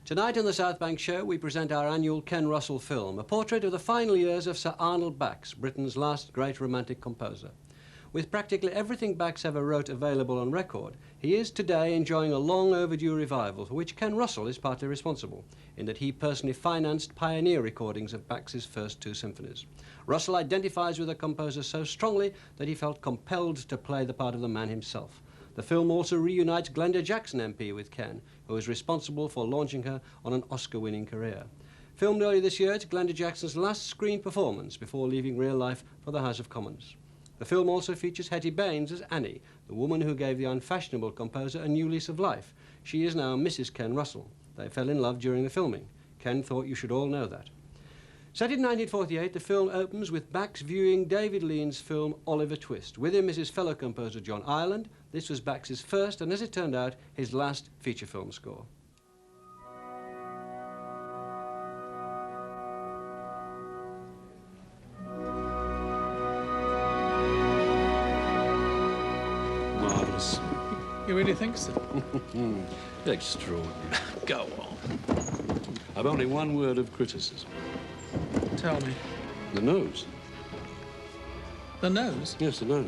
Tonight on the South Bank Show, we present our annual Ken Russell film, a portrait of the final years of Sir Arnold Bax, Britain's last great romantic composer. With practically everything Bax ever wrote available on record, he is today enjoying a long overdue revival for which Ken Russell is partly responsible, in that he personally financed pioneer recordings of Bax's first two symphonies. Russell identifies with the composer so strongly that he felt compelled to play the part of the man himself. The film also reunites Glenda Jackson MP with Ken, who is responsible for launching her on an Oscar-winning career. Filmed early this year, it's Glenda Jackson's last screen performance before leaving real life for the House of Commons. The film also features Hetty Baynes as Annie, the woman who gave the unfashionable composer a new lease of life. She is now Mrs. Ken Russell. They fell in love during the filming. Ken thought you should all know that. Set in 1948, the film opens with Bax viewing David Lean's film Oliver Twist. With him is his fellow composer John Ireland. This was Bax's first, and as it turned out, his last feature film score. Marvellous. You really think so? Extraordinary. Go on. I've only one word of criticism. Tell me. The nose. The nose? Yes, the nose.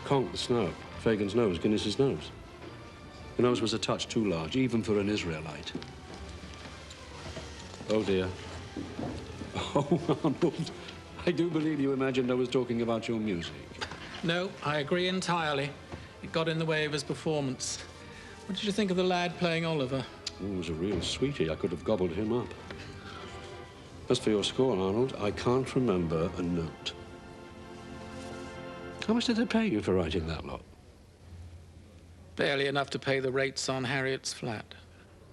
Conk the snow. Fagin's nose, Guinness's nose. The nose was a touch too large, even for an Israelite. Oh, dear. Oh, Arnold, I do believe you imagined I was talking about your music. No, I agree entirely. It got in the way of his performance. What did you think of the lad playing Oliver? Oh, he was a real sweetie. I could have gobbled him up. As for your score, Arnold, I can't remember a note. How much did they pay you for writing that lot? Barely enough to pay the rates on Harriet's flat.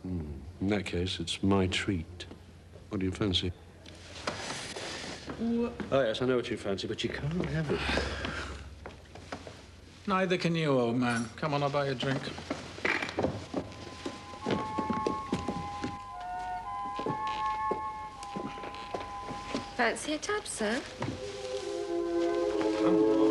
In that case, it's my treat. What do you fancy? Oh, yes, I know what you fancy, but you can't have it. Neither can you, old man. Come on, I'll buy you a drink. Fancy a tub, sir? Come on.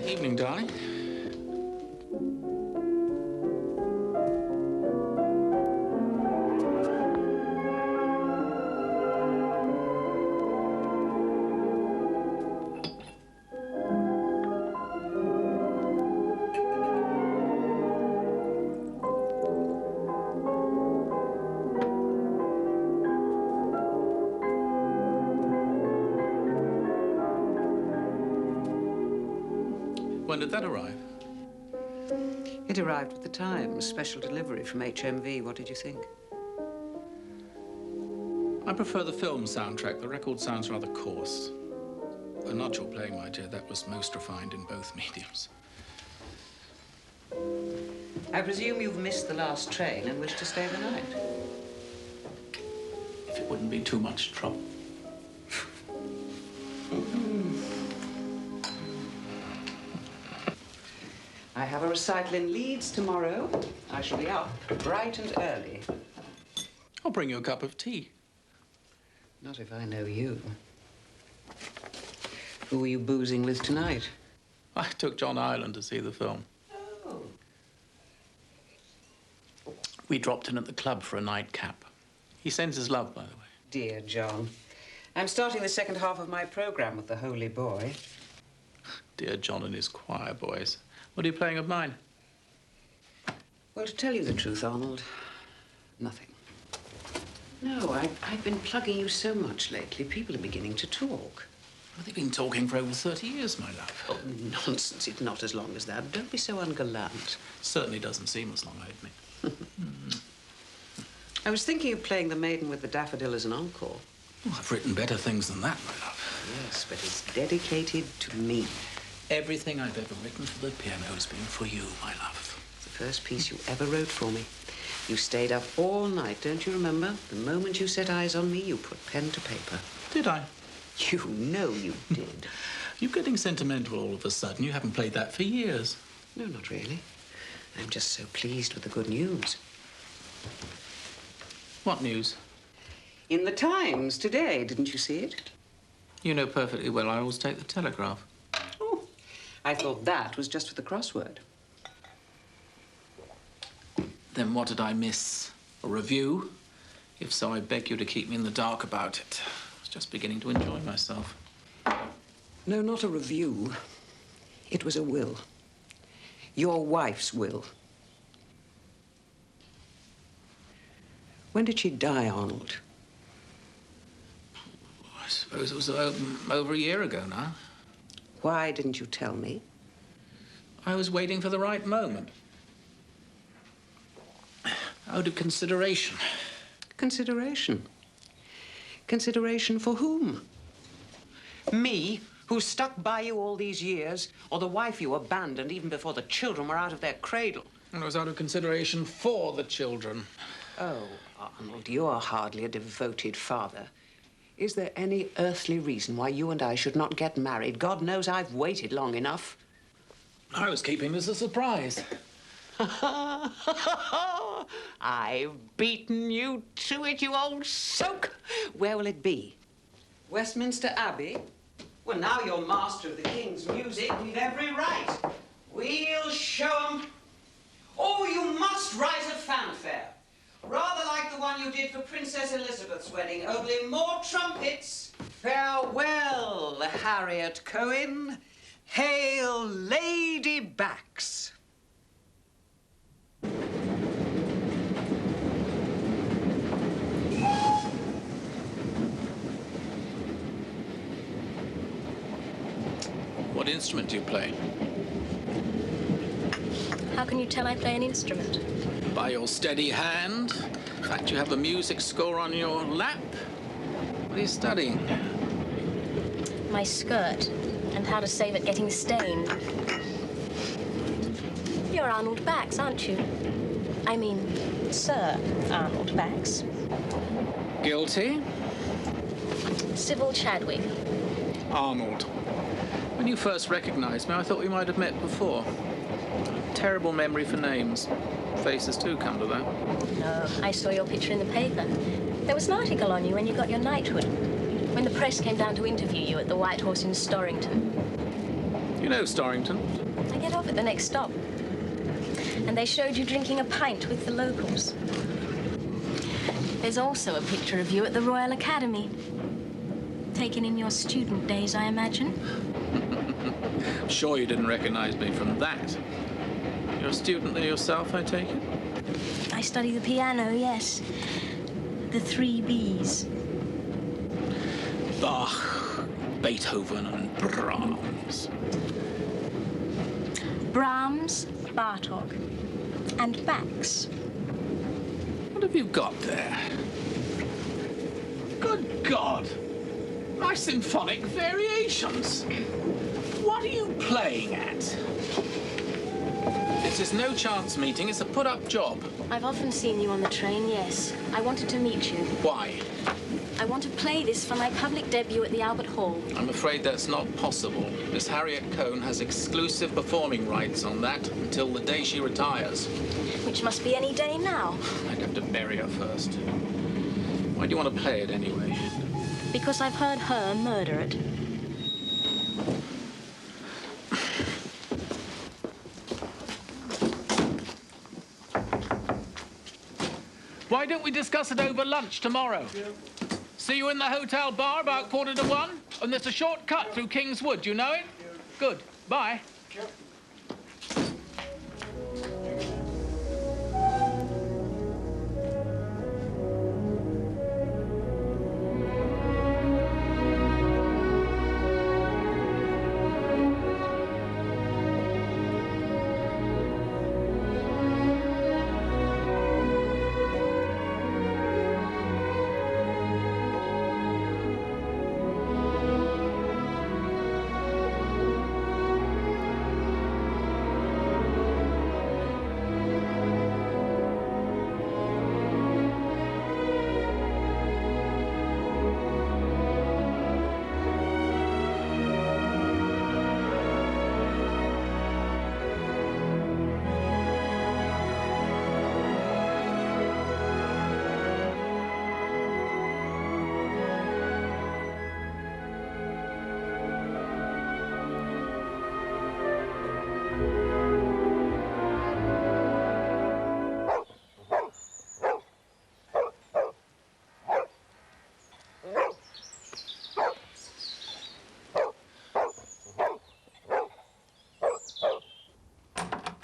Evening, darling. When did that arrive? It arrived with the Times, special delivery from HMV. What did you think? I prefer the film soundtrack. The record sounds rather coarse. Not your playing, my dear. That was most refined in both mediums. I presume you've missed the last train and wish to stay the night. If it wouldn't be too much trouble. I have a recital in Leeds tomorrow. I shall be up bright and early. I'll bring you a cup of tea. Not if I know you. Who were you boozing with tonight? I took John Ireland to see the film. Oh. We dropped in at the club for a nightcap. He sends his love, by the way. Dear John. I'm starting the second half of my program with the Holy Boy. Dear John and his choir boys. What are you playing of mine? Well, to tell you the truth, Arnold, nothing. No, I've been plugging you so much lately, people are beginning to talk. Well, they've been talking for over 30 years, my love. Oh, nonsense. It's not as long as that. Don't be so ungallant. Certainly doesn't seem as long, I admit. I was thinking of playing The Maiden with the Daffodil as an encore. Oh, I've written better things than that, my love. Yes, but it's dedicated to me. Everything I've ever written for the piano has been for you, my love. It's the first piece you ever wrote for me. You stayed up all night, don't you remember? The moment you set eyes on me, you put pen to paper. Did I? You know you did. You're getting sentimental all of a sudden. You haven't played that for years. No, not really. I'm just so pleased with the good news. What news? In the Times today, didn't you see it? You know perfectly well I always take the Telegraph. Oh, I thought that was just for the crossword. Then what did I miss? A review? If so, I beg you to keep me in the dark about it. I was just beginning to enjoy myself. No, not a review. It was a will. Your wife's will. When did she die, Arnold? I suppose it was over a year ago now. Why didn't you tell me? I was waiting for the right moment. Out of consideration. Consideration? Consideration for whom? Me, who stuck by you all these years, or the wife you abandoned even before the children were out of their cradle? And it was out of consideration for the children. Oh, Arnold, you're hardly a devoted father. Is there any earthly reason why you and I should not get married? God knows I've waited long enough. I was keeping this a surprise. I've beaten you to it, you old soak. Where will it be? Westminster Abbey? Well, now you're master of the King's music, we've every right. We'll show 'em. Oh, you must write a fanfare. Rather like the one you did for Princess Elizabeth's wedding, only more trumpets. Farewell, Harriet Cohen. Hail, Lady Bax. What instrument do you play? How can you tell I play an instrument? By your steady hand. In fact, you have a music score on your lap. What are you studying? My skirt, and how to save it getting stained. You're Arnold Bax, aren't you? I mean, Sir Arnold Bax. Guilty? Sybil Chadwick. Arnold. When you first recognized me, I thought we might have met before. Terrible memory for names. Faces, too, come to that. No, I saw your picture in the paper. There was an article on you when you got your knighthood. When the press came down to interview you at the White Horse in Storrington. You know Storrington? I get off at the next stop. And they showed you drinking a pint with the locals. There's also a picture of you at the Royal Academy. Taken in your student days, I imagine. Sure you didn't recognize me from that. You're a student there yourself, I take it? I study the piano, yes. The 3 Bs. Bach, Beethoven, and Brahms. Brahms, Bartok, and Bax. What have you got there? Good God! My symphonic variations! What are you playing at? This is no chance meeting, it's a put-up job. I've often seen you on the train, yes. I wanted to meet you. Why? I want to play this for my public debut at the Albert Hall. I'm afraid that's not possible. Miss Harriet Cohen has exclusive performing rights on that until the day she retires. Which must be any day now. I'd have to bury her first. Why do you want to play it anyway? Because I've heard her murder it. Why don't we discuss it over lunch tomorrow? Yeah. See you in the hotel bar about 1:45, and there's a short cut through King's Wood. Do you know it? Yeah. Good. Bye. Yeah.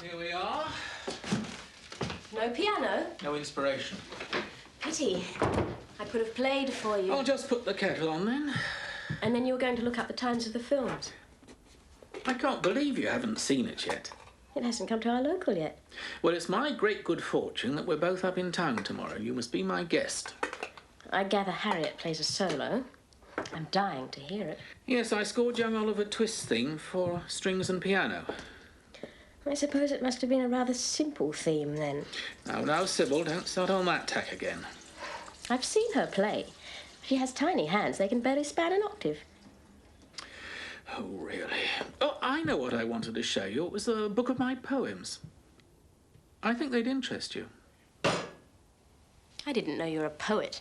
Here we are. No piano? No inspiration. Pity. I could have played for you. I'll just put the kettle on then. And then you were going to look up the times of the films. I can't believe you haven't seen it yet. It hasn't come to our local yet. Well, it's my great good fortune that we're both up in town tomorrow. You must be my guest. I gather Harriet plays a solo. I'm dying to hear it. Yes, I scored young Oliver Twist's theme for strings and piano. I suppose it must have been a rather simple theme, then. Now, Sybil, don't start on that tack again. I've seen her play. She has tiny hands. They can barely span an octave. Oh, really? Oh, I know what I wanted to show you. It was a book of my poems. I think they'd interest you. I didn't know you were a poet.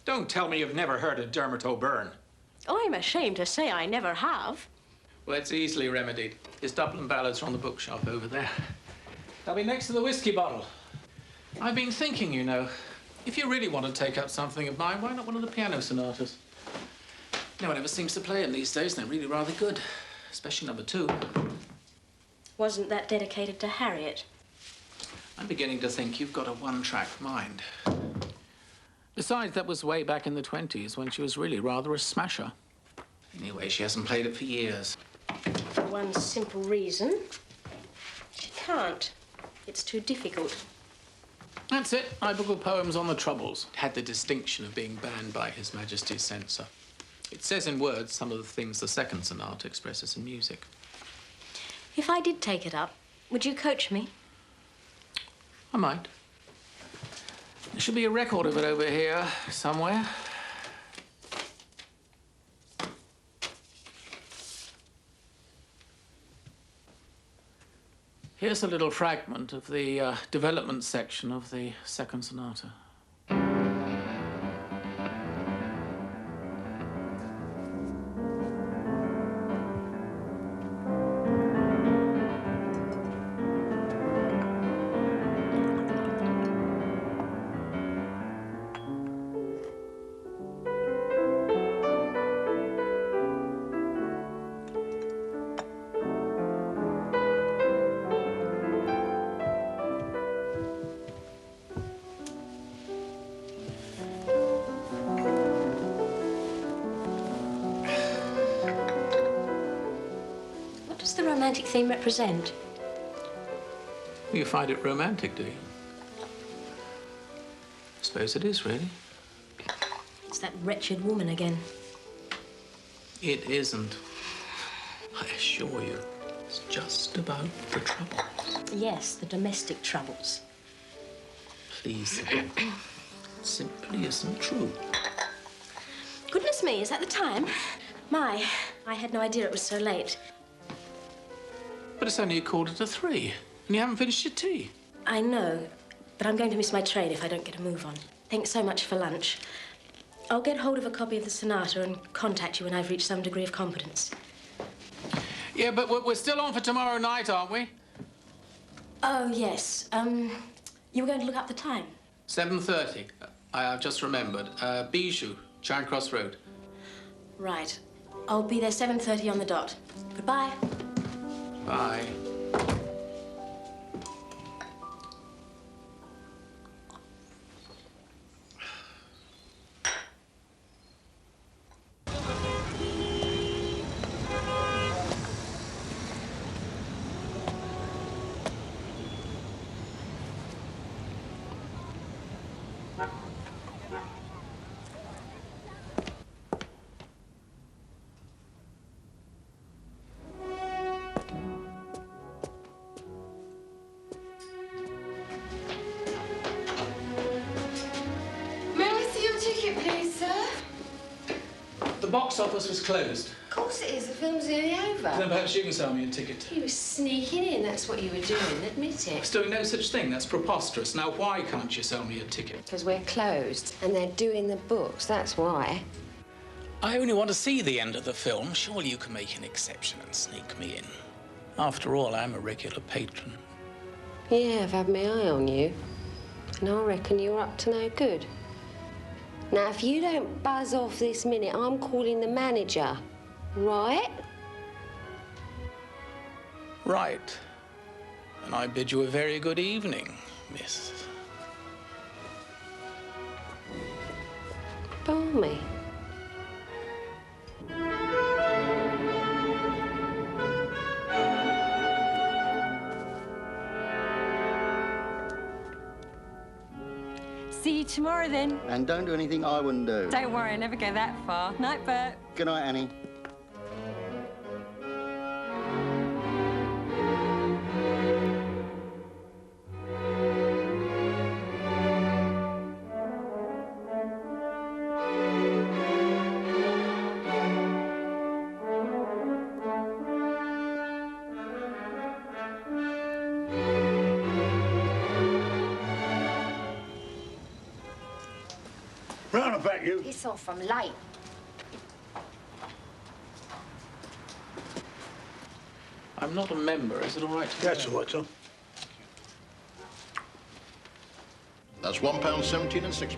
Don't tell me you've never heard of Dermot O'Byrne. Oh, I'm ashamed to say I never have. Well, it's easily remedied. His Dublin ballads are on the bookshop over there. They'll be next to the whiskey bottle. I've been thinking, you know, if you really want to take up something of mine, why not one of the piano sonatas? No one ever seems to play them these days, and they're really rather good, especially number 2. Wasn't that dedicated to Harriet? I'm beginning to think you've got a one-track mind. Besides, that was way back in the 20s when she was really rather a smasher. Anyway, she hasn't played it for years. For one simple reason. She can't. It's too difficult. That's it. My book of poems on the Troubles. It had the distinction of being banned by His Majesty's censor. It says in words some of the things the second sonata expresses in music. If I did take it up, would you coach me? I might. There should be a record of it over here somewhere. Here's a little fragment of the development section of the second sonata. Romantic theme represent? You find it romantic, do you? I suppose it is, really. It's that wretched woman again. It isn't. I assure you, it's just about the troubles. Yes, the domestic troubles. Please, it simply isn't true. Goodness me, is that the time? My, I had no idea it was so late. But it's only 3:15, and you haven't finished your tea. I know, but I'm going to miss my train if I don't get a move on. Thanks so much for lunch. I'll get hold of a copy of the sonata and contact you when I've reached some degree of competence. Yeah, but we're still on for tomorrow night, aren't we? Oh, yes. You were going to look up the time? 7:30. I've just remembered. Bijou, Charing Cross Road. Right. I'll be there 7:30 on the dot. Goodbye. Bye. The box office was closed. Of course it is. The film's nearly over. Then perhaps you can sell me a ticket. You were sneaking in. That's what you were doing. Admit I it. was doing no such thing. That's preposterous. Now, why can't you sell me a ticket? Because we're closed and they're doing the books. That's why. I only want to see the end of the film. Surely you can make an exception and sneak me in. After all, I'm a regular patron. Yeah, I've had my eye on you. And I reckon you're up to no good. Now, if you don't buzz off this minute, I'm calling the manager. Right? Right. And I bid you a very good evening, miss. Balmy. See you tomorrow, then. And don't do anything I wouldn't do. Don't worry, I never go that far. Night, Bert. Good night, Annie. Round about you. Piss off, I'm late. I'm not a member. Is it all right to go? That's all right, son. That's £1.17 and 6p.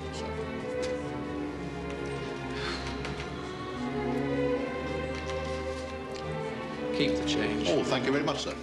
Keep the change. Oh, thank you very much, sir.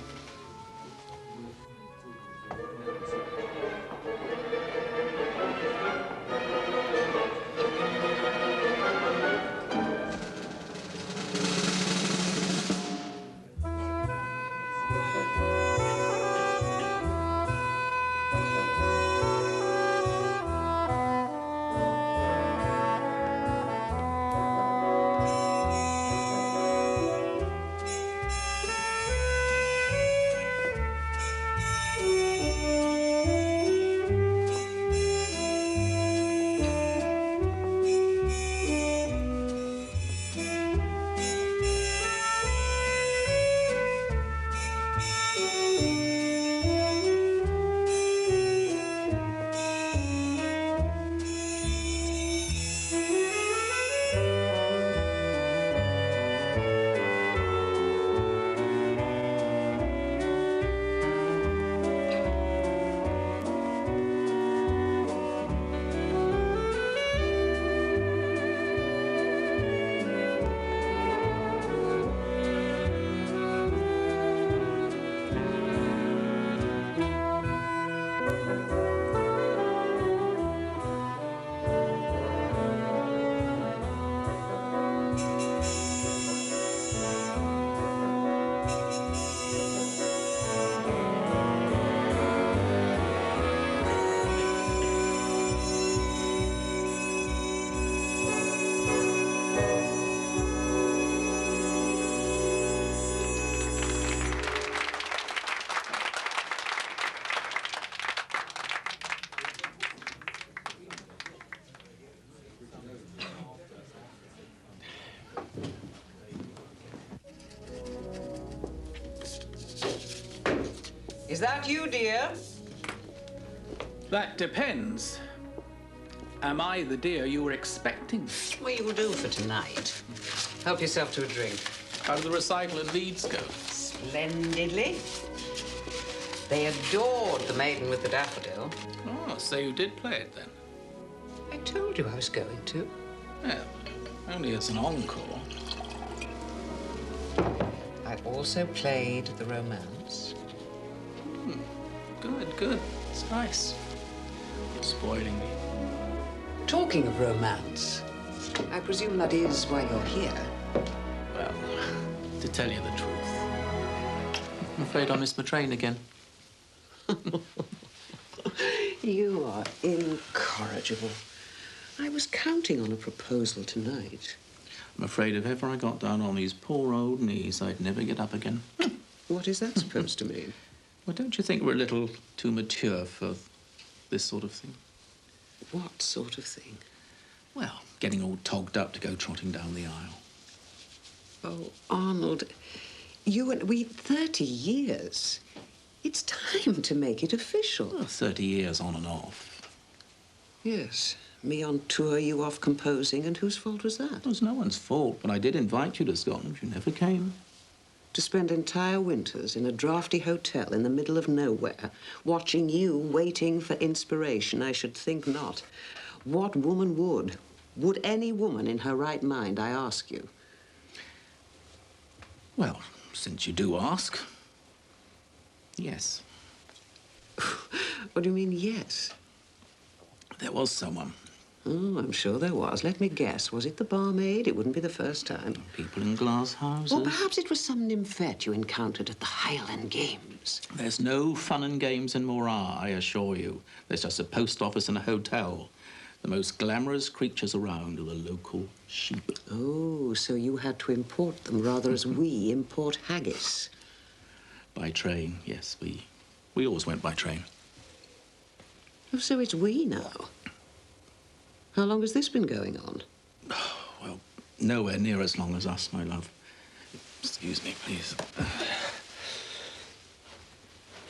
Is that you, dear? That depends. Am I the dear you were expecting? Well, you'll do for tonight. Help yourself to a drink. How did the recital at Leeds go? Splendidly. They adored the maiden with the daffodil. Oh, so you did play it then? I told you I was going to. Well, only as an encore. I also played the romance. Good, good. It's nice. You're spoiling me. Talking of romance, I presume that is why you're here. Well, to tell you the truth, I'm afraid I missed my train again. You are incorrigible. I was counting on a proposal tonight. I'm afraid if ever I got down on these poor old knees, I'd never get up again. What is that supposed to mean? Well, don't you think we're a little too mature for this sort of thing? What sort of thing? Well, getting all togged up to go trotting down the aisle. Oh, Arnold, you and we, 30 years. It's time to make it official. Well, 30 years on and off. Yes. Me on tour, you off composing, and whose fault was that? It was no one's fault, but I did invite you to Scotland. You never came. To spend entire winters in a drafty hotel in the middle of nowhere, watching you waiting for inspiration? I should think not. What woman would? Would any woman in her right mind, I ask you? Well, since you do ask, yes. What do you mean, yes? There was someone. Oh, I'm sure there was. Let me guess. Was it the barmaid? It wouldn't be the first time. People in glass houses. Or perhaps it was some nymphette you encountered at the Highland Games. There's no fun and games in Morat, I assure you. There's just a post office and a hotel. The most glamorous creatures around are the local sheep. Oh, so you had to import them rather as we import haggis. By train, yes. We always went by train. Oh, so it's we now. How long has this been going on? Well, nowhere near as long as us, my love. Excuse me, please.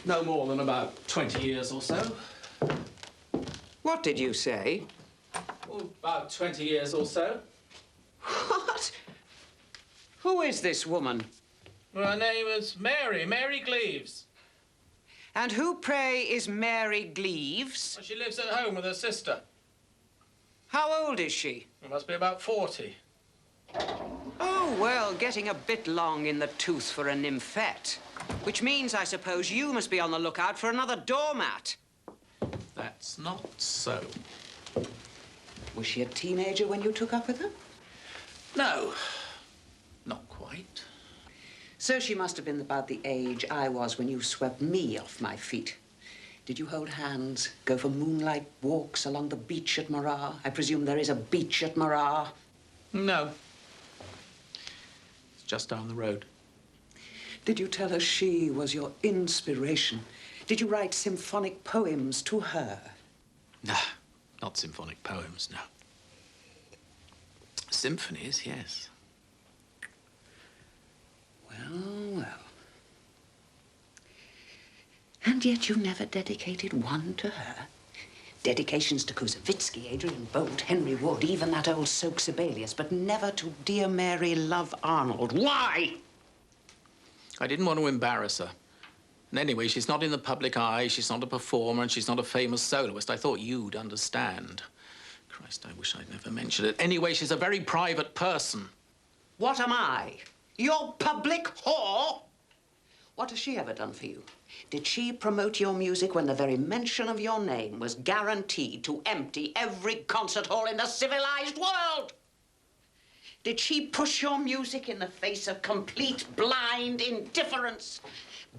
No more than about 20 years or so. What did you say? Oh, about 20 years or so. What? Who is this woman? Well, her name is Mary Gleaves. And who, pray, is Mary Gleaves? Well, she lives at home with her sister. How old is she? She must be about 40. Oh, well, getting a bit long in the tooth for a nymphette. Which means, I suppose, you must be on the lookout for another doormat. That's not so. Was she a teenager when you took up with her? No, not quite. So she must have been about the age I was when you swept me off my feet. Did you hold hands, go for moonlight walks along the beach at Morat? I presume there is a beach at Morat. No. It's just down the road. Did you tell her she was your inspiration? Did you write symphonic poems to her? Nah, not symphonic poems, no. Symphonies, yes. Well. And yet you never dedicated one to her. Dedications to Koussevitzky, Adrian Bolt, Henry Wood, even that old soak Sibelius, but never to Dear Mary, Love Arnold. Why? I didn't want to embarrass her. And anyway, she's not in the public eye, she's not a performer, and she's not a famous soloist. I thought you'd understand. Christ, I wish I'd never mentioned it. Anyway, she's a very private person. What am I? Your public whore? What has she ever done for you? Did she promote your music when the very mention of your name was guaranteed to empty every concert hall in the civilized world? Did she push your music in the face of complete blind indifference,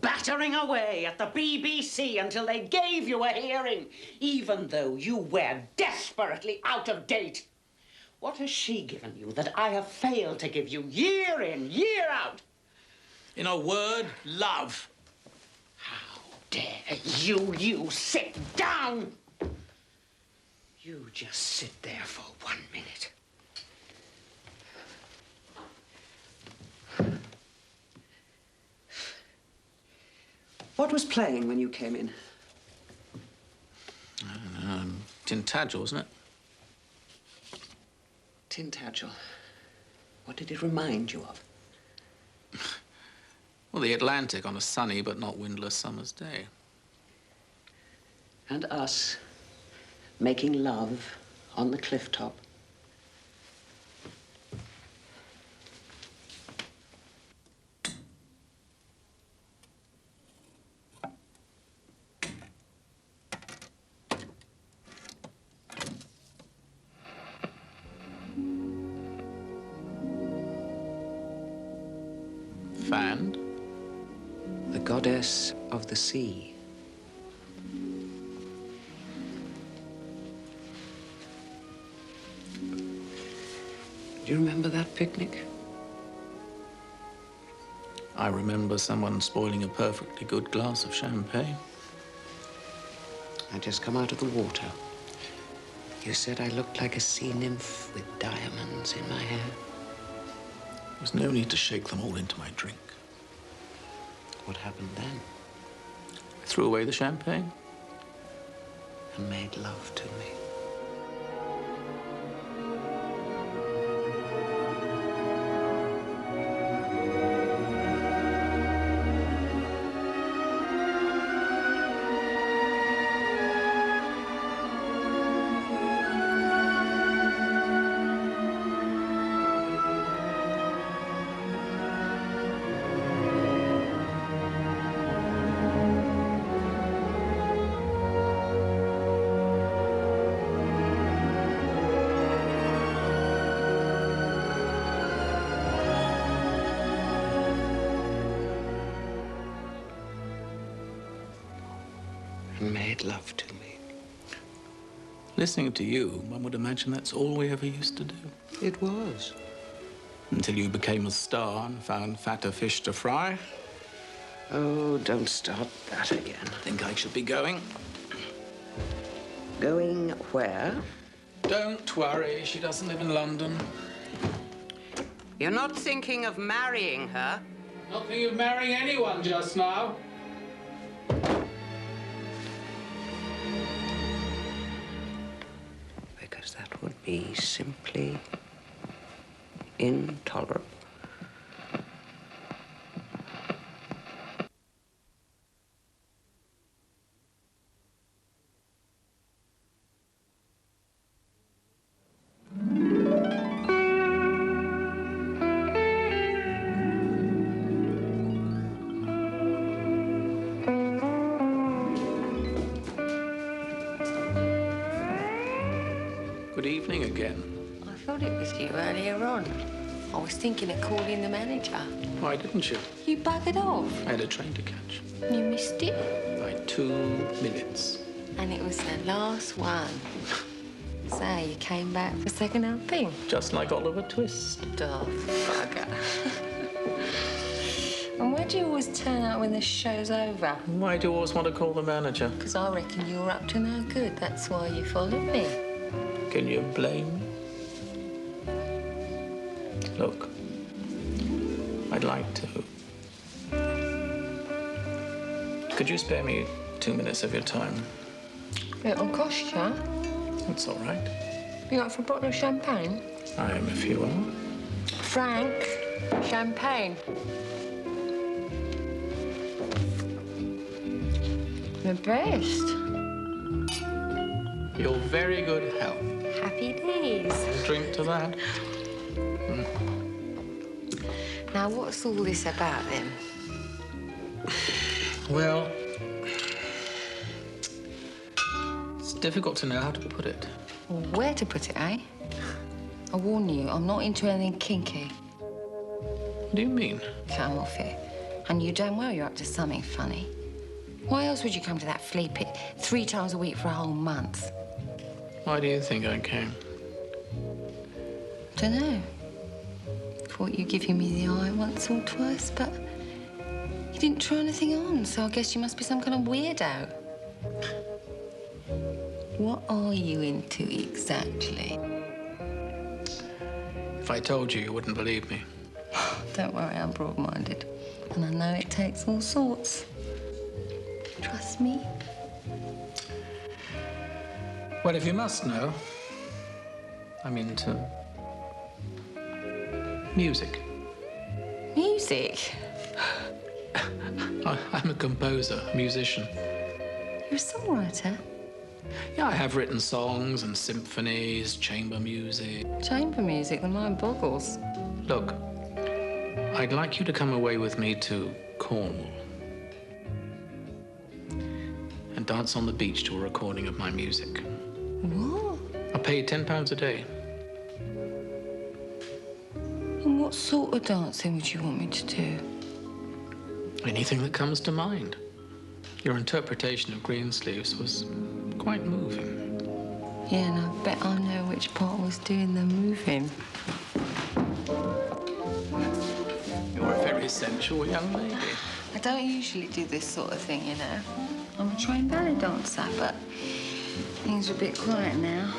battering away at the BBC until they gave you a hearing, even though you were desperately out of date? What has she given you that I have failed to give you year in, year out? In a word, love. How dare you? You sit down! You just sit there for 1 minute. What was playing when you came in? I don't know, Tintagel, wasn't it? Tintagel. What did it remind you of? Well, the Atlantic on a sunny but not windless summer's day. And us making love on the cliff top. Fanned? The goddess of the sea. Do you remember that picnic? I remember someone spoiling a perfectly good glass of champagne. I'd just come out of the water. You said I looked like a sea nymph with diamonds in my hair. There was no need to shake them all into my drink. What happened then? I threw away the champagne. And made love to me. and made love to me. Listening to you, one would imagine that's all we ever used to do. It was. Until you became a star and found fatter fish to fry. Oh, don't start that again. I think I should be going. Going where? Don't worry, she doesn't live in London. You're not thinking of marrying her? Not thinking of marrying anyone just now. Because that would be simply intolerable. Good evening again. I thought it was you earlier on. I was thinking of calling the manager. Why didn't you? You buggered off. I had a train to catch. You missed it. By 2 minutes. And it was the last one. So you came back for second helping. Just like Oliver Twist. Daft bugger. And why do you always turn up when the show's over? Why do you always want to call the manager? Because I reckon you were up to no good. That's why you followed me. Can you blame me? Look, I'd like to. Could you spare me 2 minutes of your time? It'll cost you. That's all right. You up for a bottle of champagne? I am if you are. Frank, champagne. The best. Your very good health. Happy days. Drink to that. Now, what's all this about, then? Well, it's difficult to know how to put it. Well, where to put it, eh? I warn you, I'm not into anything kinky. What do you mean? Come off it. And you damn well you're up to something funny. Why else would you come to that flea pit 3 times a week for a whole month? Why do you think I came? Dunno. Thought you'd give me the eye once or twice, but you didn't try anything on, so I guess you must be some kind of weirdo. What are you into exactly? If I told you, you wouldn't believe me. Don't worry, I'm broad-minded. And I know it takes all sorts. Trust me. Well, if you must know, I'm into music. Music? I'm a composer, a musician. You're a songwriter? Yeah, I have written songs and symphonies, chamber music. Chamber music, the mind boggles. Look, I'd like you to come away with me to Cornwall and dance on the beach to a recording of my music. What? I'll pay you £10 a day. And what sort of dancing would you want me to do? Anything that comes to mind. Your interpretation of Greensleeves was quite moving. Yeah, and I bet I know which part was doing the moving. You're a very sensual young lady. I don't usually do this sort of thing, you know. I'm a trained ballet dancer, but things are a bit quiet now.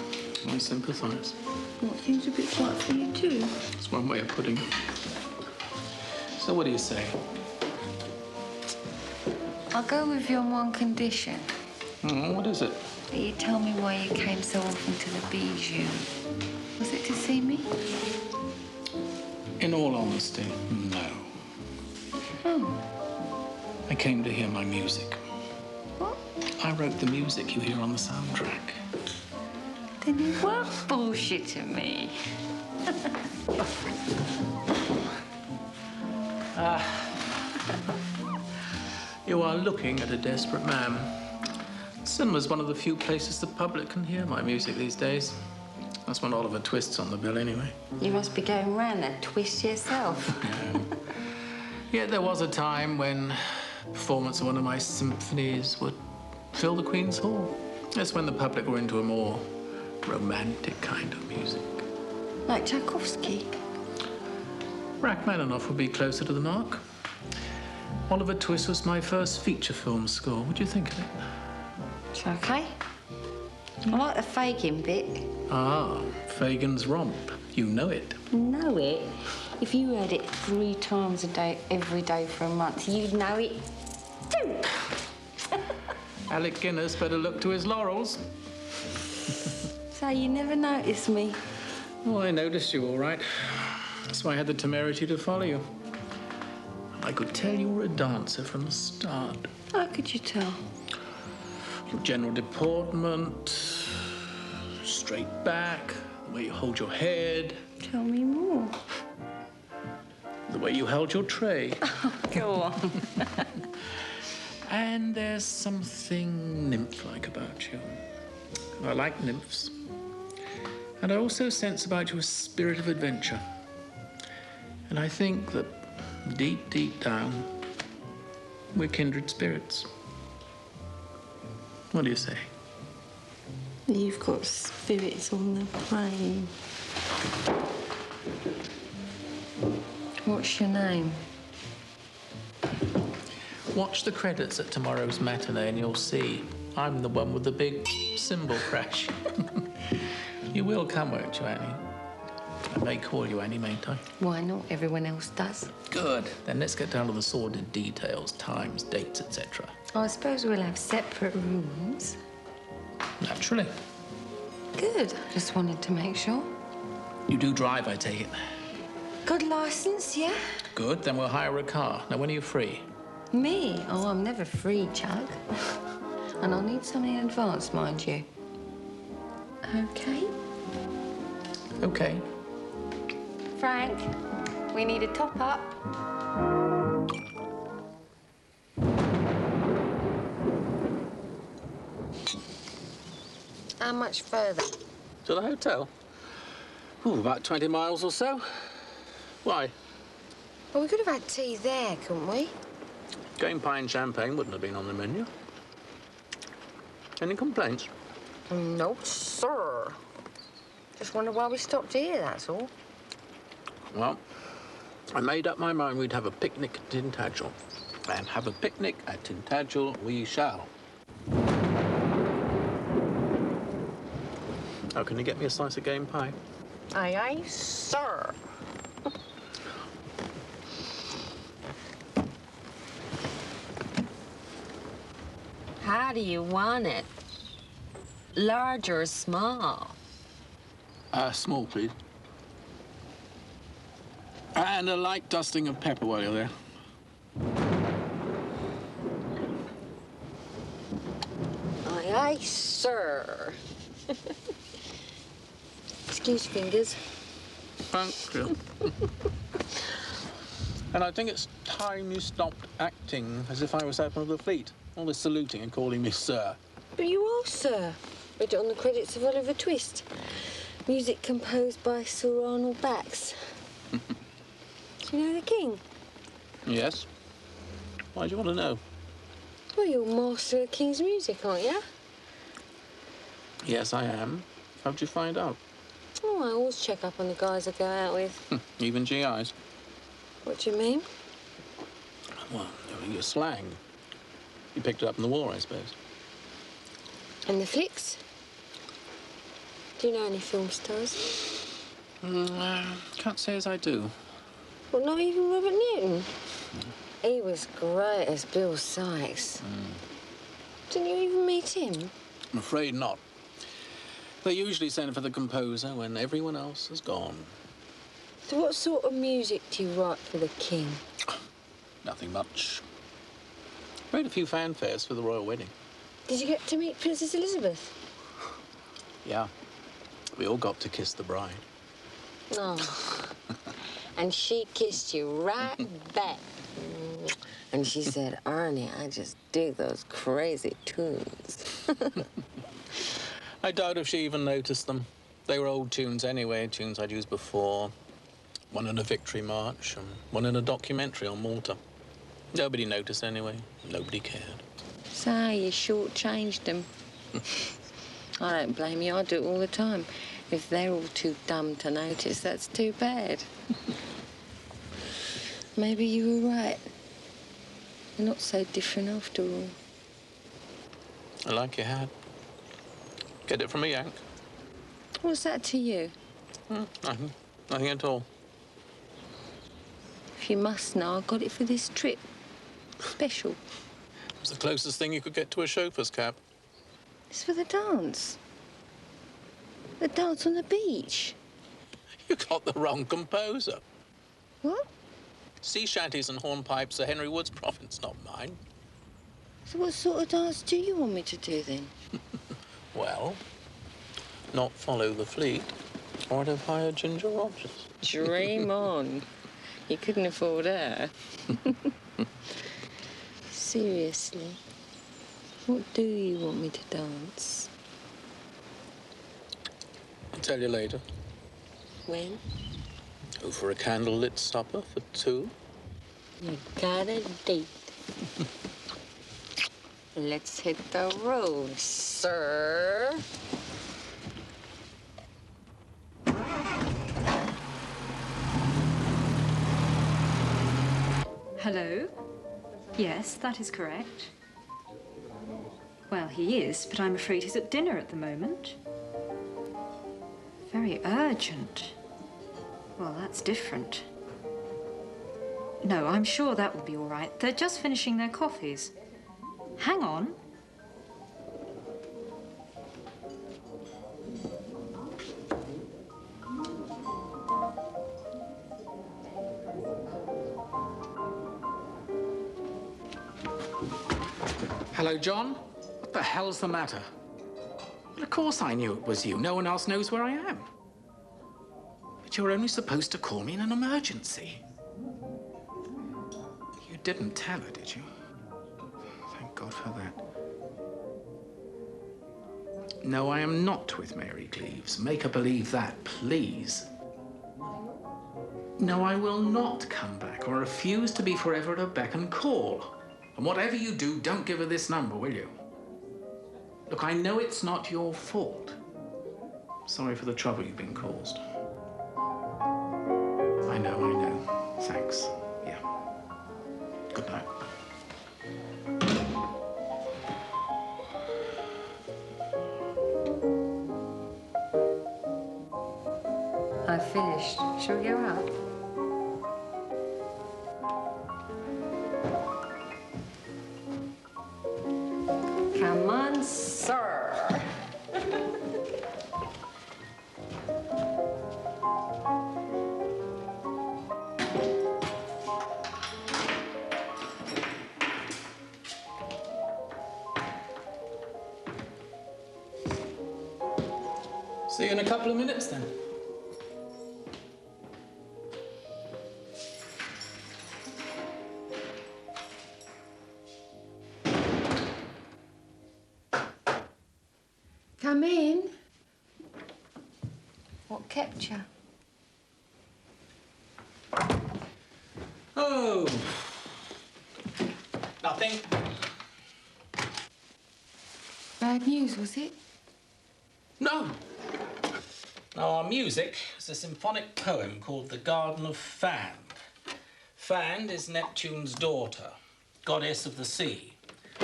I sympathise. What, things are a bit quiet for you too? That's one way of putting it. So what do you say? I'll go with you on one condition. What is it? That you tell me why you came so often to the Bijou. Was it to see me? In all honesty, no. Oh. I came to hear my music. What? I wrote the music you hear on the soundtrack. Then you were bullshitting me. You are looking at a desperate man. Cinema's one of the few places the public can hear my music these days. That's when Oliver Twist's on the bill, anyway. You must be going round that twist yourself. Yet there was a time when performance of one of my symphonies would fill the Queen's Hall. That's when the public were into a more romantic kind of music. Like Tchaikovsky? Rachmaninoff would be closer to the mark. Oliver Twist was my first feature film score. What do you think of it? It's okay. I like the Fagin bit. Ah, Fagin's Romp. You know it. Know it? If you heard it 3 times a day, every day for a month, you'd know it too. Alec Guinness better look to his laurels. So you never noticed me? Well, I noticed you all right. That's why I had the temerity to follow you. I could tell you were a dancer from the start. How could you tell? Your general deportment, straight back, the way you hold your head. Tell me more. The way you held your tray. Go on. And there's something nymph-like about you. I like nymphs. And I also sense about you a spirit of adventure. And I think that deep, deep down, we're kindred spirits. What do you say? You've got spirits on the plane. What's your name? Watch the credits at tomorrow's matinee and you'll see I'm the one with the big cymbal crash. You will come, won't you, Annie? I may call you Annie, mayn't I? Why not? Everyone else does. Good. Then let's get down to the sordid details, times, dates, etc. I suppose we'll have separate rooms. Naturally. Good. Just wanted to make sure. You do drive, I take it? Good licence, yeah? Good. Then we'll hire a car. Now, when are you free? Me? Oh, I'm never free, Chug. And I'll need something in advance, mind you. Okay? Okay. Frank, we need a top-up. How much further? To the hotel? Ooh, about 20 miles or so. Why? Well, we could have had tea there, couldn't we? Game pie and champagne wouldn't have been on the menu. Any complaints? No, sir. Just wonder why we stopped here, that's all. Well, I made up my mind we'd have a picnic at Tintagel. And have a picnic at Tintagel we shall. Oh, can you get me a slice of game pie? Aye, aye, sir. How do you want it? Large or small? Small, please. And a light dusting of pepper while you're there. Aye, aye, sir. Excuse fingers. Thank you. And I think it's time you stopped acting as if I was Admiral of the Fleet. All this saluting and calling me sir. But you are, sir. Read it on the credits of Oliver Twist. Music composed by Sir Arnold Bax. Do you know the King? Yes. Why do you want to know? Well, you're master of the King's music, aren't you? Yes, I am. How'd you find out? Oh, I always check up on the guys I go out with. Even GIs? What do you mean? Well, your slang. You picked it up in the war, I suppose. And the flicks? Do you know any film stars? Can't say as I do. Well, not even Robert Newton? He was great as Bill Sykes. Didn't you even meet him? I'm afraid not. They usually send for the composer when everyone else has gone. So what sort of music do you write for the King? Nothing much. Wrote a few fanfares for the royal wedding. Did you get to meet Princess Elizabeth? Yeah. We all got to kiss the bride. Oh. And she kissed you right back. And she said, Arnie, I just dig those crazy tunes. I doubt if she even noticed them. They were old tunes anyway, tunes I'd used before. One in a victory march and one in a documentary on Malta. Nobody noticed anyway. Nobody cared. So you shortchanged them. I don't blame you. I do it all the time. If they're all too dumb to notice, that's too bad. Maybe you were right. You're not so different after all. I like your hat. Get it from me, Yank. What's that to you? Nothing. Nothing at all. If you must know, I got it for this trip. Special. It's the closest thing you could get to a chauffeur's cap. It's for the dance. The dance on the beach. You got the wrong composer. What? Sea shanties and hornpipes are Henry Wood's province, not mine. So what sort of dance do you want me to do, then? Well, not follow the fleet, or I'd have hired Ginger Rogers. Dream on. You couldn't afford her. Seriously, what do you want me to dance? I'll tell you later. When? Go for a candlelit supper for two. You got a date. Let's hit the road, sir. Hello? Yes, that is correct. Well, he is, but I'm afraid he's at dinner at the moment. Very urgent. Well, that's different. No, I'm sure that will be all right. They're just finishing their coffees. Hang on. Hello, John. What the hell's the matter? Well, of course I knew it was you. No one else knows where I am. But you're only supposed to call me in an emergency. You didn't tell her, did you? Thank God for that. No, I am not with Mary Cleaves. Make her believe that, please. No, I will not come back or refuse to be forever at her beck and call. And whatever you do, don't give her this number, will you? Look, I know it's not your fault. Sorry for the trouble you've been caused. I know. Thanks. Yeah. Good night. I've finished. Shall we go out? Come on, sir. See you in a couple of minutes, then. Come in. What kept you? Oh. Nothing. Bad news, was it? No. Now, our music is a symphonic poem called The Garden of Fand. Fand is Neptune's daughter, goddess of the sea,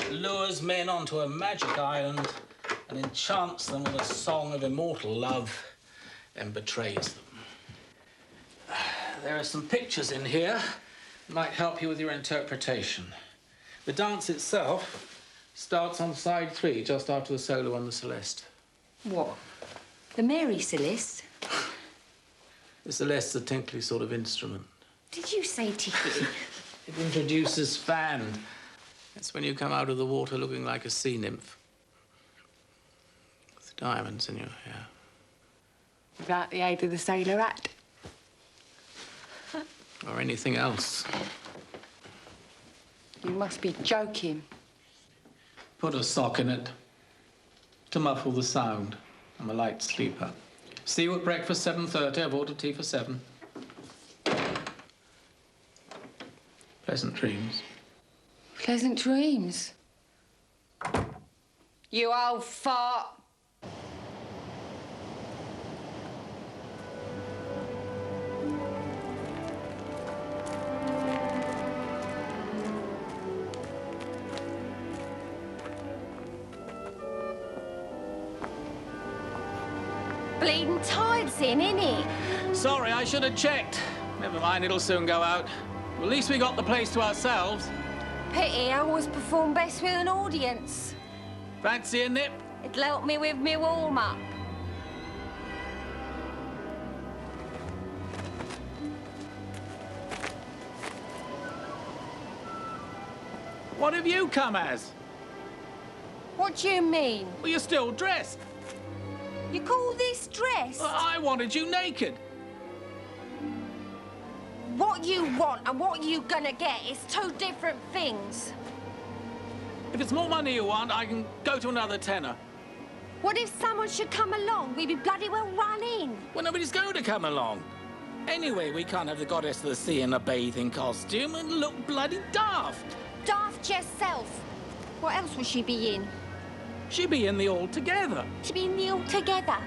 lures men onto a magic island and enchants them with a song of immortal love and betrays them. There are some pictures in here that might help you with your interpretation. The dance itself starts on side 3, just after the solo on the Celeste. What? The Mary Celeste? The Celeste's a tinkly sort of instrument. Did you say tickly? It introduces Fand. It's when you come out of the water looking like a sea nymph. With diamonds in your hair. Without the aid of the sailor hat? Or anything else. You must be joking. Put a sock in it to muffle the sound. I'm a light sleeper. See you at breakfast, 7:30. I've ordered tea for 7. Pleasant dreams. Pleasant dreams. You old fart. Bleeding tide's in, innit? Sorry, I should have checked. Never mind, it'll soon go out. At least we got the place to ourselves. Pity I always perform best with an audience. Fancy a nip? It'll help me with me warm-up. What have you come as? What do you mean? Well, you're still dressed. You call this dress? I wanted you naked. What you want and what you gonna get is two different things. If it's more money you want, I can go to another tenner. What if someone should come along? We'd be bloody well run in. Well, nobody's going to come along. Anyway, we can't have the goddess of the sea in a bathing costume and look bloody daft. Daft yourself. What else would she be in? She'd be in the Altogether. She'd be in the Altogether.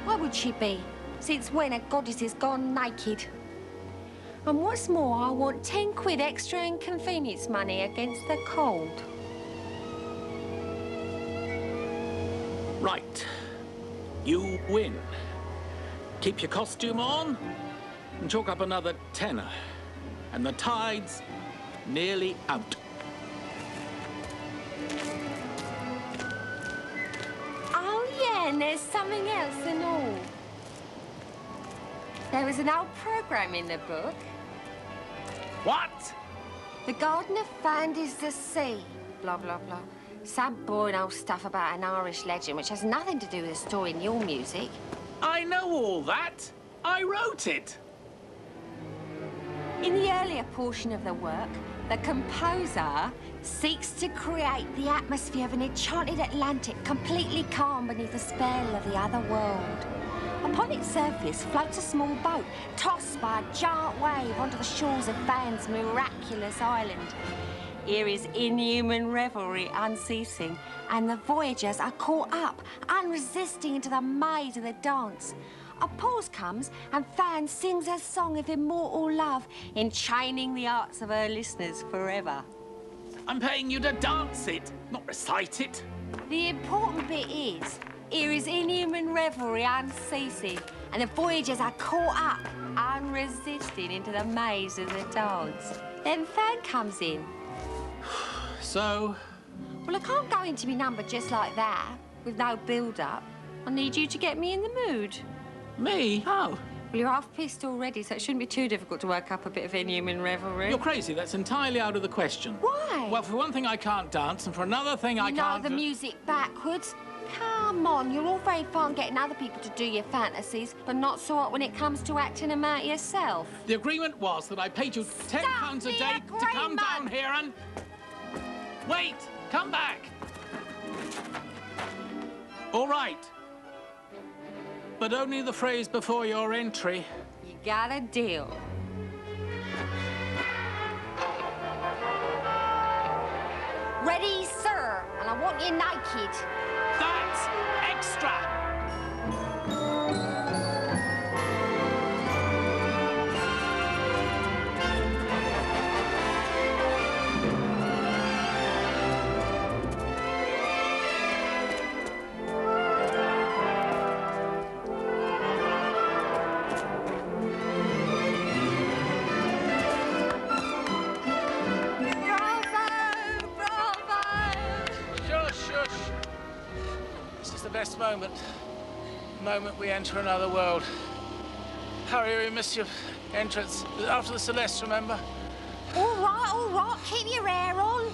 Why would she be? Since when a goddess has gone naked? And what's more, I want 10 quid extra in convenience money against the cold. Right. You win. Keep your costume on and chalk up another tenner. And the tide's nearly out. Oh, yeah, and there's something else and all. There was an old programme in the book. What? The gardener found is the sea. Blah, blah, blah. Some boring old stuff about an Irish legend, which has nothing to do with the story in your music. I know all that. I wrote it. In the earlier portion of the work, the composer seeks to create the atmosphere of an enchanted Atlantic completely calm beneath the spell of the other world. Upon its surface floats a small boat, tossed by a giant wave onto the shores of Van's miraculous island. Here is inhuman revelry unceasing, and the voyagers are caught up, unresisting into the maze of the dance. A pause comes, and Fan sings her song of immortal love, enchaining the hearts of her listeners forever. I'm paying you to dance it, not recite it. The important bit is, here is inhuman revelry unceasing, and the voyagers are caught up, unresisting into the maze of the dance. Then Fan comes in. So? Well, I can't go into my number just like that, with no build-up. I need you to get me in the mood. Me? How? Well, you're half pissed already, so it shouldn't be too difficult to work up a bit of inhuman revelry. You're crazy. That's entirely out of the question. Why? Well, for one thing, I can't dance, and for another thing, I can't... You know the music backwards? Come on, you're all very fine getting other people to do your fantasies, but not so hot when it comes to acting them out yourself. The agreement was that I paid you £10 a day to come down here and... Wait! Come back! All right. But only the phrase before your entry. You got a deal. Ready, sir, and I want you naked. That's extra! Best moment. The moment we enter another world. Hurry, we miss your entrance. After the Celeste, remember? All right. Keep your hair on.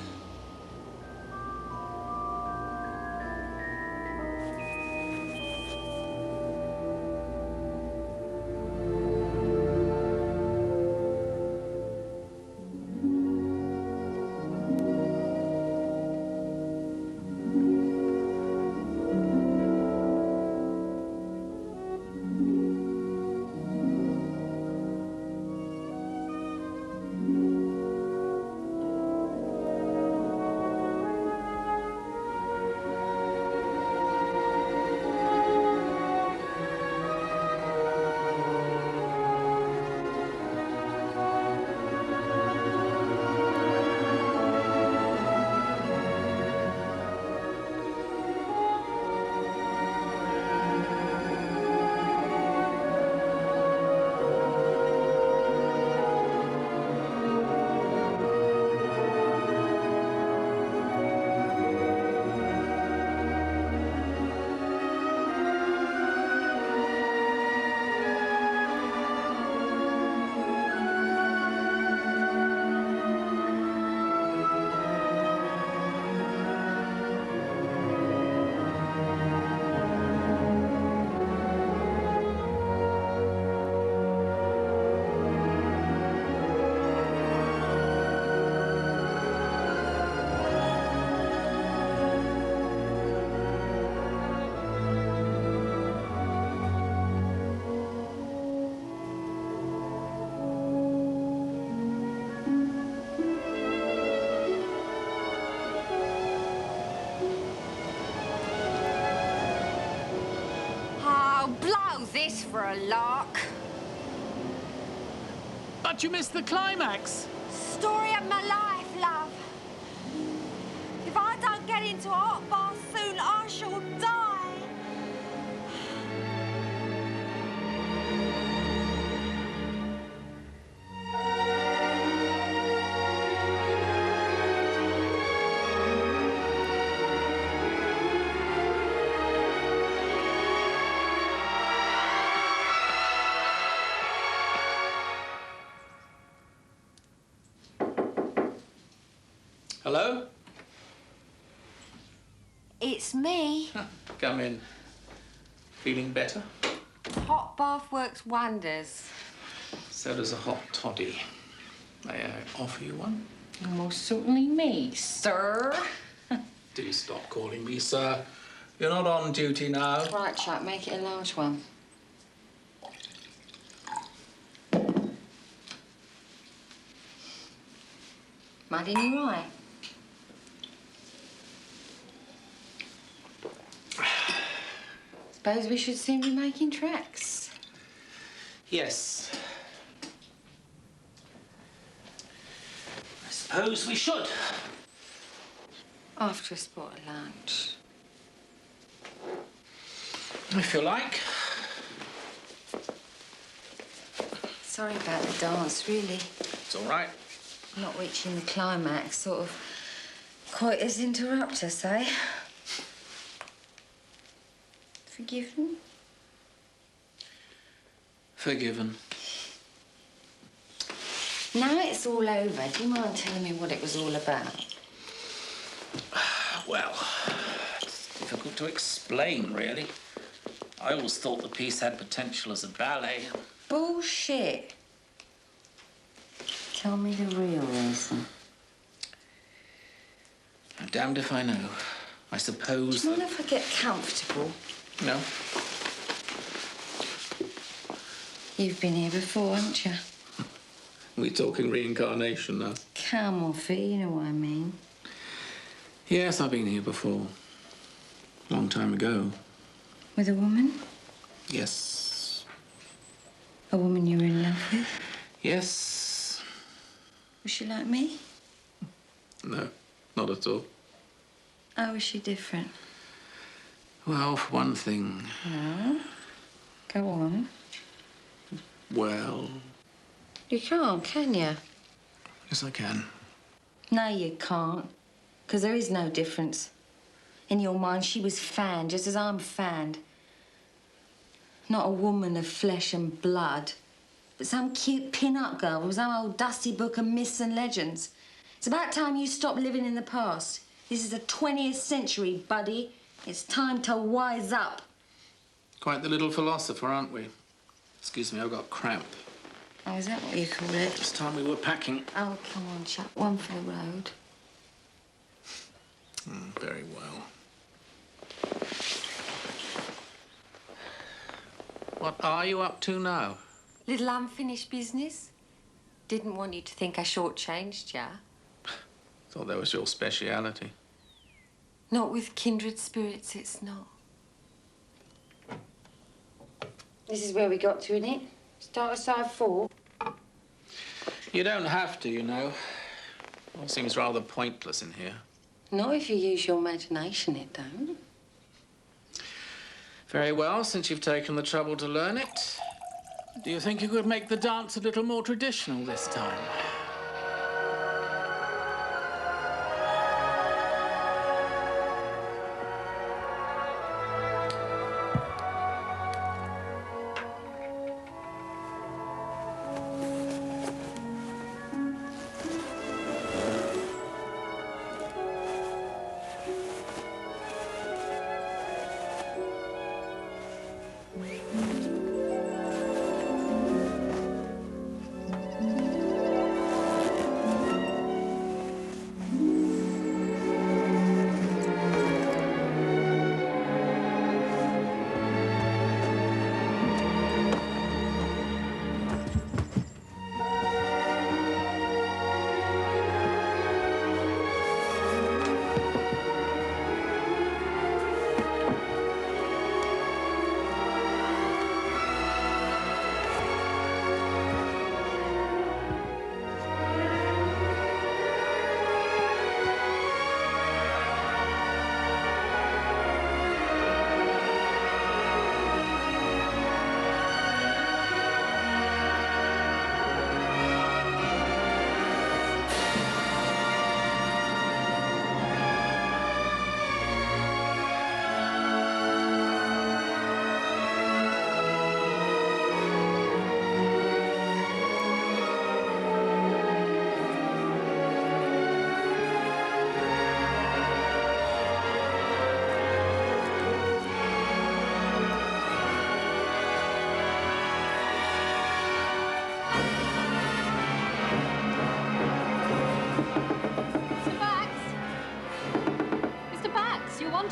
this for a lark? But you missed the climax. Story of my life, love. If I don't get into a hot bath soon, I shall die. Hello? It's me. Come in. Feeling better? Hot bath works wonders. So does a hot toddy. May I offer you one? Most certainly me, sir. Do stop calling me sir. You're not on duty now. Right, Chuck, make it a large one. Mud in your eye? Suppose we should soon be making tracks. Yes. I suppose we should. After a spot of lunch. If you like. Sorry about the dance, really. It's all right. Not reaching the climax, sort of quite as interruptus, eh? Forgiven? Forgiven. Now it's all over, do you mind telling me what it was all about? Well, it's difficult to explain, really. I always thought the piece had potential as a ballet. Bullshit. Tell me the real reason. I'm damned if I know. I suppose... Do you mind if I get comfortable? No. You've been here before, haven't you? We're talking reincarnation now. Come off it, you know what I mean. Yes, I've been here before. Long time ago. With a woman? Yes. A woman you were in love with? Yes. Was she like me? No, not at all. How was she different? Well, for one thing... No. Go on. Well... You can't, can you? Yes, I can. No, you can't. Because there is no difference. In your mind, she was fanned, just as I'm fanned. Not a woman of flesh and blood, but some cute pin-up girl with some old dusty book of myths and legends. It's about time you stop living in the past. This is the 20th century, buddy. It's time to wise up. Quite the little philosopher, aren't we? Excuse me, I've got cramp. Oh, is that what you call it? It's time we were packing. Oh, come on, Chuck. One for the road. Very well. What are you up to now? Little unfinished business. Didn't want you to think I shortchanged ya. Thought that was your speciality. Not with kindred spirits, it's not. This is where we got to, innit? Start aside 4. You don't have to, you know. All seems rather pointless in here. Not if you use your imagination, it don't. Very well, since you've taken the trouble to learn it. Do you think you could make the dance a little more traditional this time?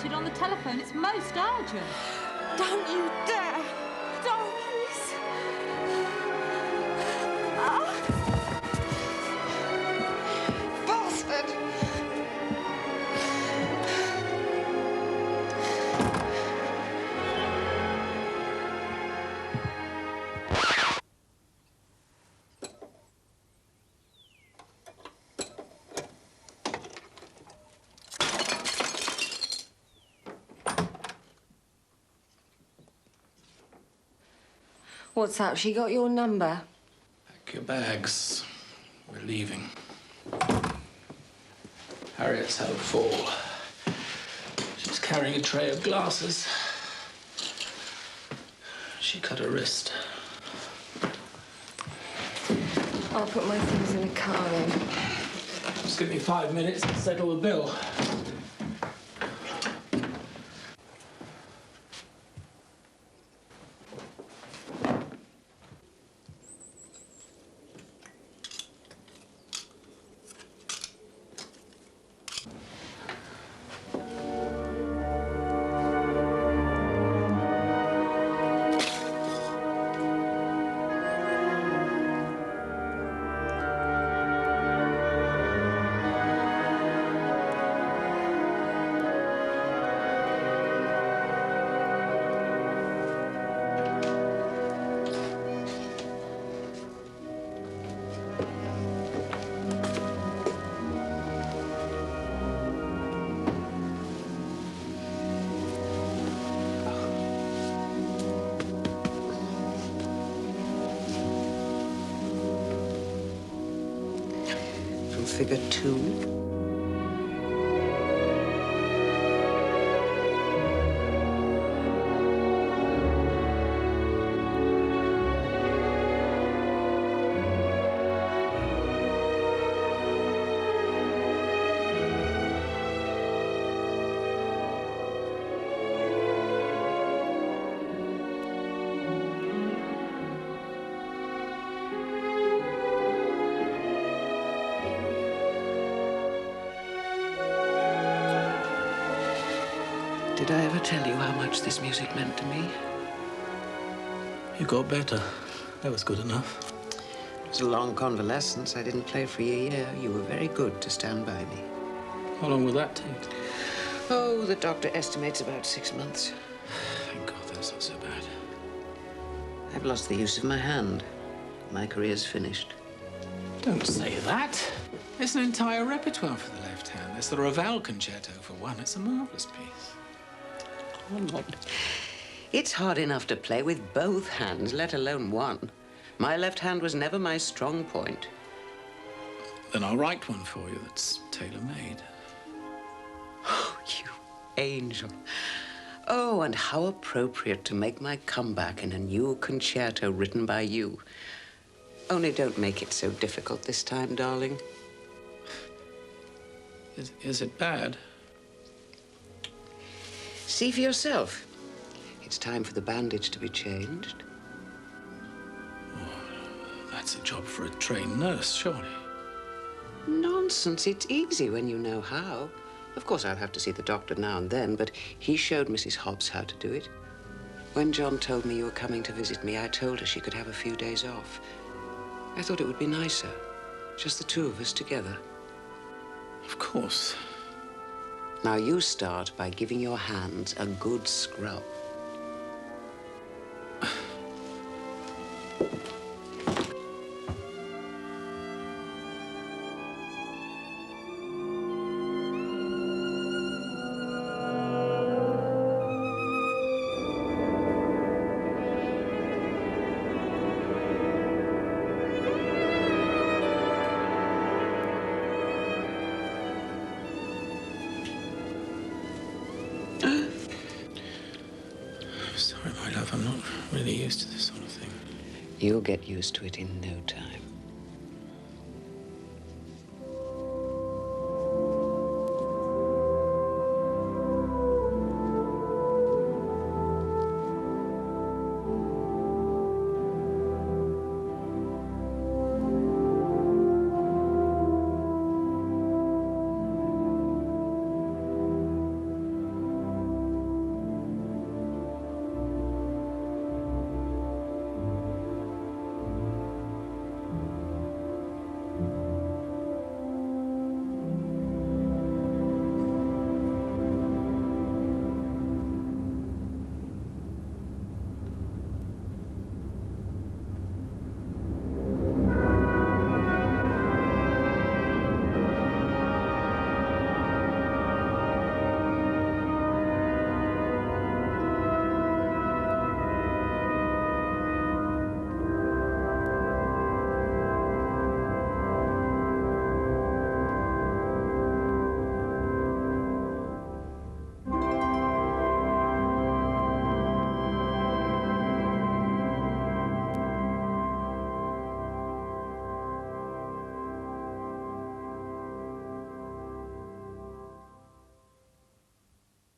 wanted on the telephone. It's most urgent. Don't you dare! Don't, please! Oh. Bastard! What's up? She got your number? Pack your bags. We're leaving. Harriet's had a fall. She's carrying a tray of glasses. She cut her wrist. I'll put my things in the car then. Just give me 5 minutes to settle the bill. Figure 2. Did I ever tell you how much this music meant to me? You got better. That was good enough. It was a long convalescence. I didn't play for you a year. You were very good to stand by me. How long will that take? Oh, the doctor estimates about 6 months. Thank God that's not so bad. I've lost the use of my hand. My career's finished. Don't say that. There's an entire repertoire for the left hand. There's the Ravel Concerto for one. It's a marvelous piece. It's hard enough to play with both hands, let alone one. My left hand was never my strong point. Then I'll write one for you that's tailor-made. Oh, you angel. Oh, and how appropriate to make my comeback in a new concerto written by you. Only don't make it so difficult this time, darling. Is it bad? See for yourself. It's time for the bandage to be changed. Oh, that's a job for a trained nurse, surely. Nonsense. It's easy when you know how. Of course, I'll have to see the doctor now and then, but he showed Mrs. Hobbs how to do it. When John told me you were coming to visit me, I told her she could have a few days off. I thought it would be nicer. Just the two of us together. Of course. Now you start by giving your hands a good scrub. Sorry, my love, I'm not really used to this sort of thing. You'll get used to it in no time.